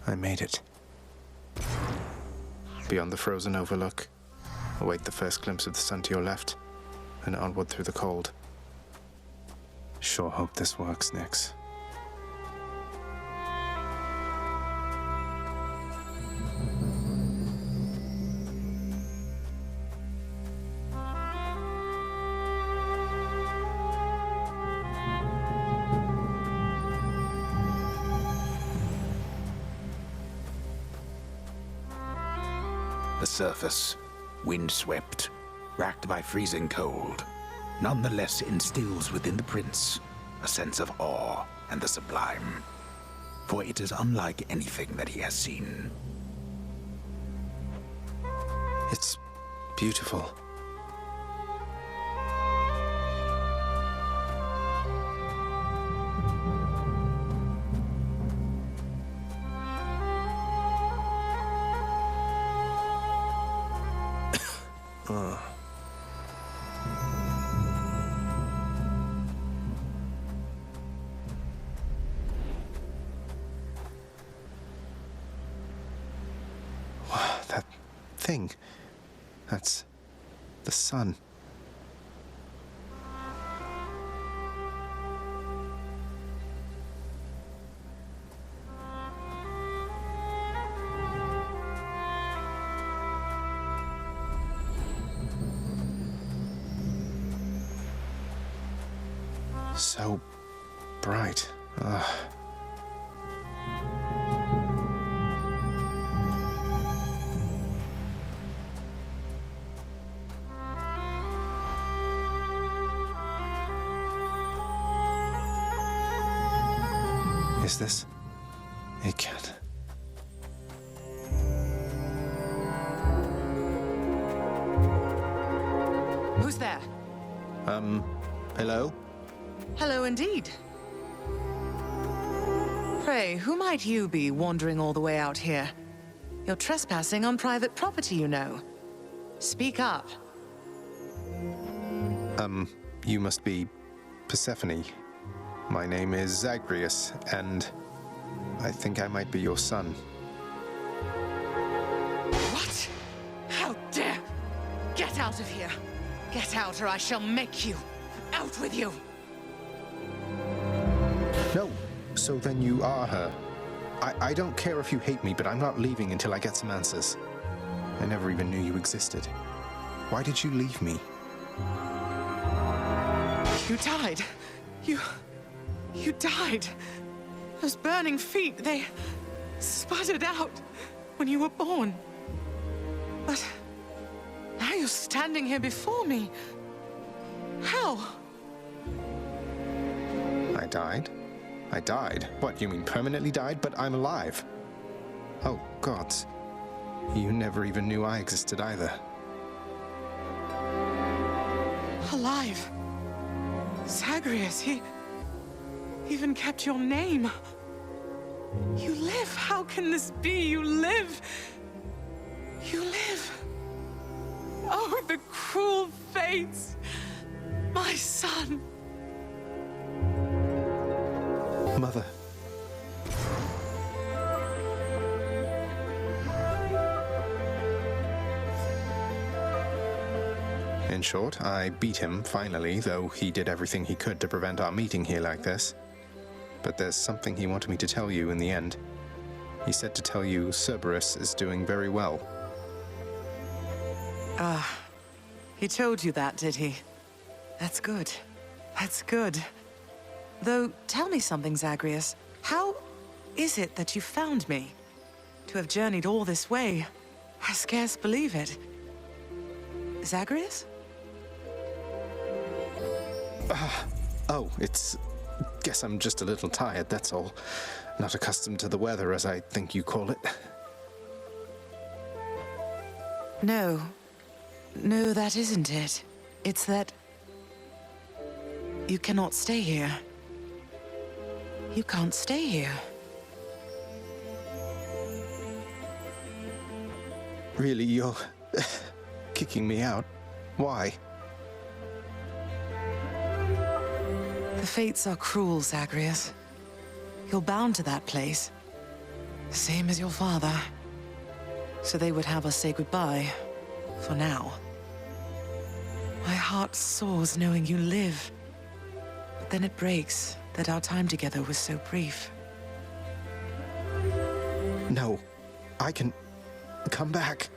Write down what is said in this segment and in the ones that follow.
I made it. Beyond the frozen overlook, await the first glimpse of the sun to your left, and onward through the cold. Sure hope this works, Nyx. The surface, windswept, racked by freezing cold, nonetheless instills within the prince a sense of awe and the sublime, for it is unlike anything that he has seen. It's beautiful. That thing. That's the sun. So bright. Is this? It can't. Who's there? Hello? Hello indeed. Pray, who might you be wandering all the way out here? You're trespassing on private property, you know. Speak up. You must be Persephone. My name is Zagreus, and I think I might be your son. What? How dare! Get out of here! Get out or I shall make you! Out with you! No, so then you are her. I don't care if you hate me, but I'm not leaving until I get some answers. I never even knew you existed. Why did you leave me? You died. You died. Those burning feet, they sputtered out when you were born. But now you're standing here before me. How? I died? I died? What, you mean permanently died? But I'm alive. Oh, gods. You never even knew I existed either. Alive. Zagreus, he even kept your name. You live. How can this be? You live. You live. Oh, the cruel fates. My son. Mother. In short, I beat him, finally, though he did everything he could to prevent our meeting here like this. But there's something he wanted me to tell you in the end. He said to tell you Cerberus is doing very well. He told you that, did he? That's good. That's good. Though, tell me something, Zagreus. How is it that you found me? To have journeyed all this way, I scarce believe it. Zagreus? Oh, guess I'm just a little tired, that's all. Not accustomed to the weather, as I think you call it. No. No, that isn't it. It's that you cannot stay here. You can't stay here. Really, you're kicking me out? Why? The fates are cruel, Zagreus. You're bound to that place. Same as your father. So they would have us say goodbye. For now. My heart soars knowing you live. But then it breaks that our time together was so brief. No, I can come back.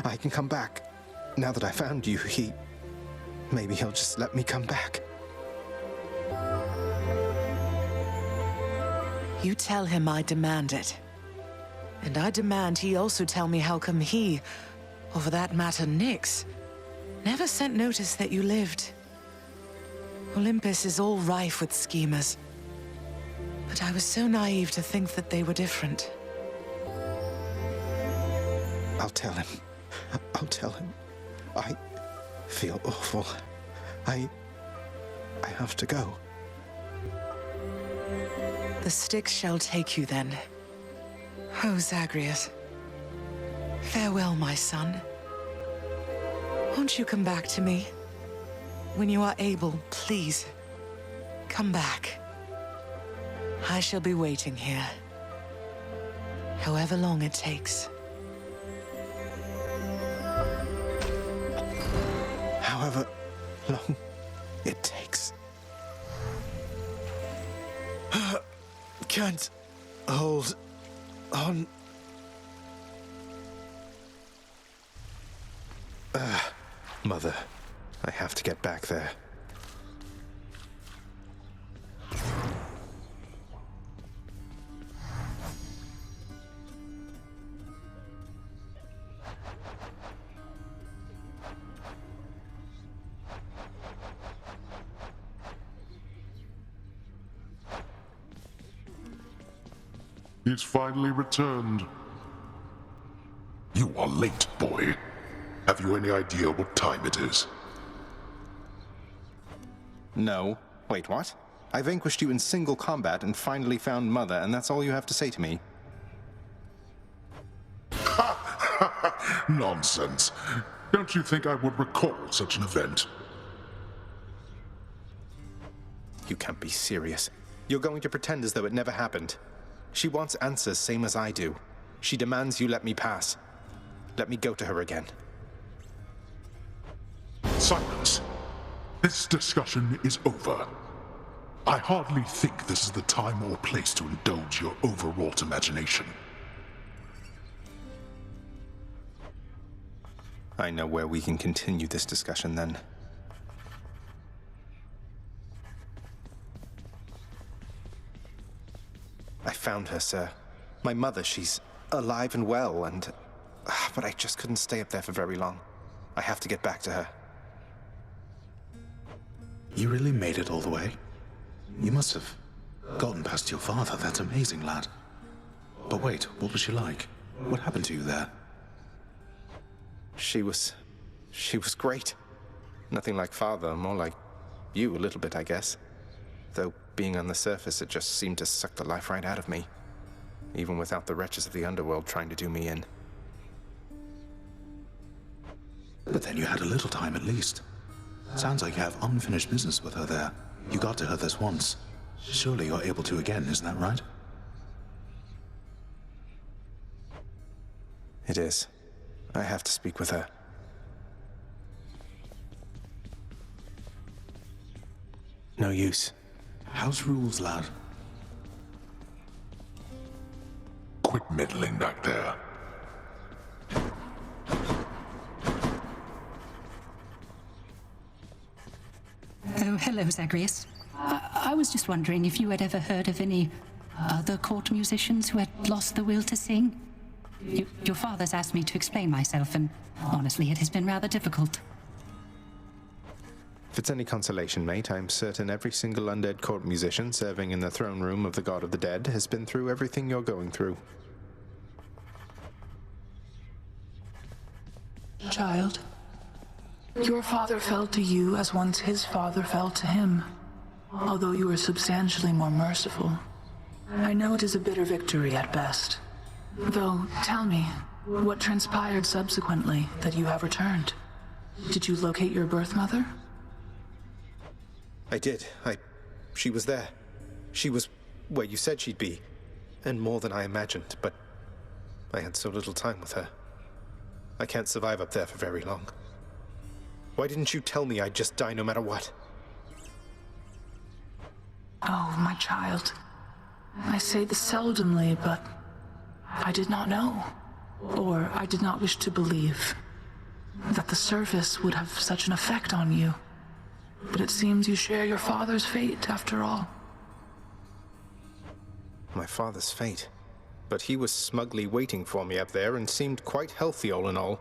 I can come back. Now that I found you, maybe he'll just let me come back. You tell him I demand it. And I demand he also tell me how come he, or for that matter Nyx, never sent notice that you lived. Olympus is all rife with schemers. But I was so naive to think that they were different. I'll tell him. I'll tell him. I feel awful. I have to go. The Styx shall take you then. Oh, Zagreus. Farewell, my son. Won't you come back to me? When you are able, please, come back. I shall be waiting here. However long it takes. However long it takes. Can't hold on. Mother, I have to get back there. He's finally returned. You are late, boy. Have you any idea what time it is? No. Wait, what? I vanquished you in single combat and finally found Mother, and that's all you have to say to me? Nonsense. Don't you think I would recall such an event? You can't be serious. You're going to pretend as though it never happened. She wants answers same as I do. She demands you let me pass. Let me go to her again. Silence. This discussion is over. I hardly think this is the time or place to indulge your overwrought imagination. I know where we can continue this discussion then. I found her, sir. My mother, she's alive and well, and... but I just couldn't stay up there for very long. I have to get back to her. You really made it all the way? You must have gotten past your father. That's amazing, lad. But wait, what was she like? What happened to you there? She was great. Nothing like father, more like you a little bit, I guess. Though being on the surface, it just seemed to suck the life right out of me. Even without the wretches of the underworld trying to do me in. But then you had a little time at least. Sounds like you have unfinished business with her there. You got to her this once. Surely you're able to again, isn't that right? It is. I have to speak with her. No use. House rules, lad. Quit meddling back there. Oh, hello, Zagreus. I was just wondering if you had ever heard of any other court musicians who had lost the will to sing? Your father's asked me to explain myself, and honestly, it has been rather difficult. If it's any consolation, mate, I'm certain every single undead court musician serving in the throne room of the God of the Dead has been through everything you're going through. Child, your father fell to you as once his father fell to him, although you were substantially more merciful. I know it is a bitter victory at best. Though, tell me, what transpired subsequently that you have returned? Did you locate your birth mother? I did. She was there. She was where you said she'd be. And more than I imagined, but I had so little time with her. I can't survive up there for very long. Why didn't you tell me I'd just die no matter what? Oh, my child. I say this seldomly, but I did not know, or I did not wish to believe, that the service would have such an effect on you. But it seems you share your father's fate, after all. My father's fate. But he was smugly waiting for me up there and seemed quite healthy all in all.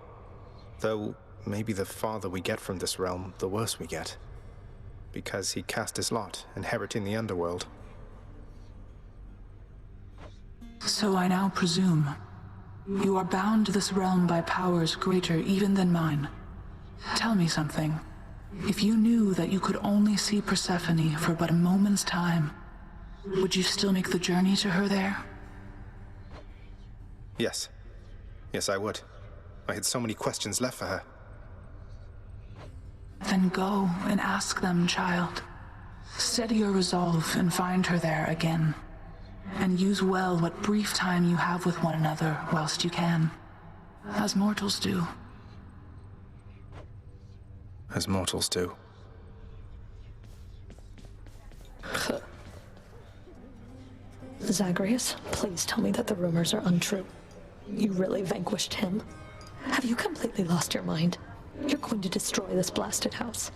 Though, maybe the farther we get from this realm, the worse we get. Because he cast his lot, inheriting the underworld. So I now presume you are bound to this realm by powers greater even than mine. Tell me something. If you knew that you could only see Persephone for but a moment's time, would you still make the journey to her there? Yes. Yes, I would. I had so many questions left for her. Then go and ask them, child. Steady your resolve and find her there again. And use well what brief time you have with one another whilst you can. As mortals do. As mortals do. Zagreus, please tell me that the rumors are untrue. You really vanquished him? Have you completely lost your mind? You're going to destroy this blasted house.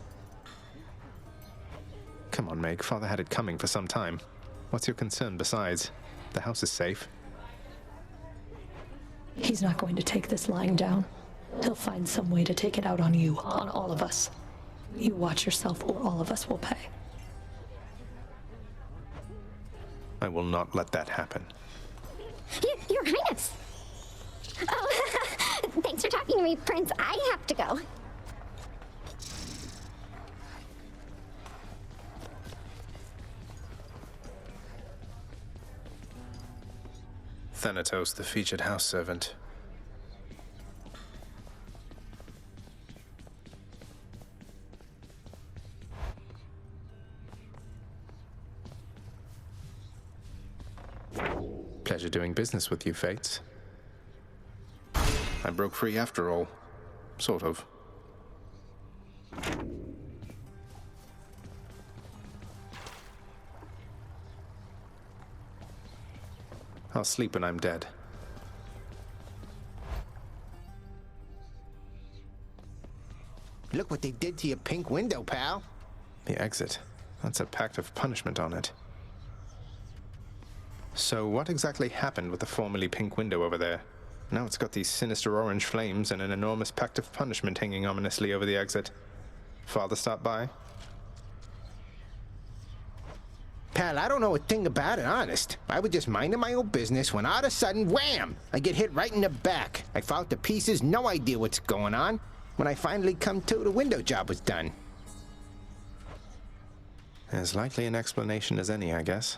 Come on, Meg. Father had it coming for some time. What's your concern besides? The house is safe. He's not going to take this lying down. He'll find some way to take it out on you, on all of us. You watch yourself or all of us will pay. I will not let that happen. Your Highness! Oh, thanks for talking to me, Prince. I have to go. Thanatos, the featured house servant. Pleasure doing business with you, Fates. I broke free after all. Sort of. I'll sleep when I'm dead. Look what they did to your pink window, pal. The exit. That's a pact of punishment on it. So what exactly happened with the formerly pink window over there? Now it's got these sinister orange flames and an enormous pact of punishment hanging ominously over the exit. Father stopped by? Pal, I don't know a thing about it, honest. I was just minding my own business when all of a sudden, wham! I get hit right in the back. I fall to pieces, no idea what's going on. When I finally come to, the window job was done. As likely an explanation as any, I guess.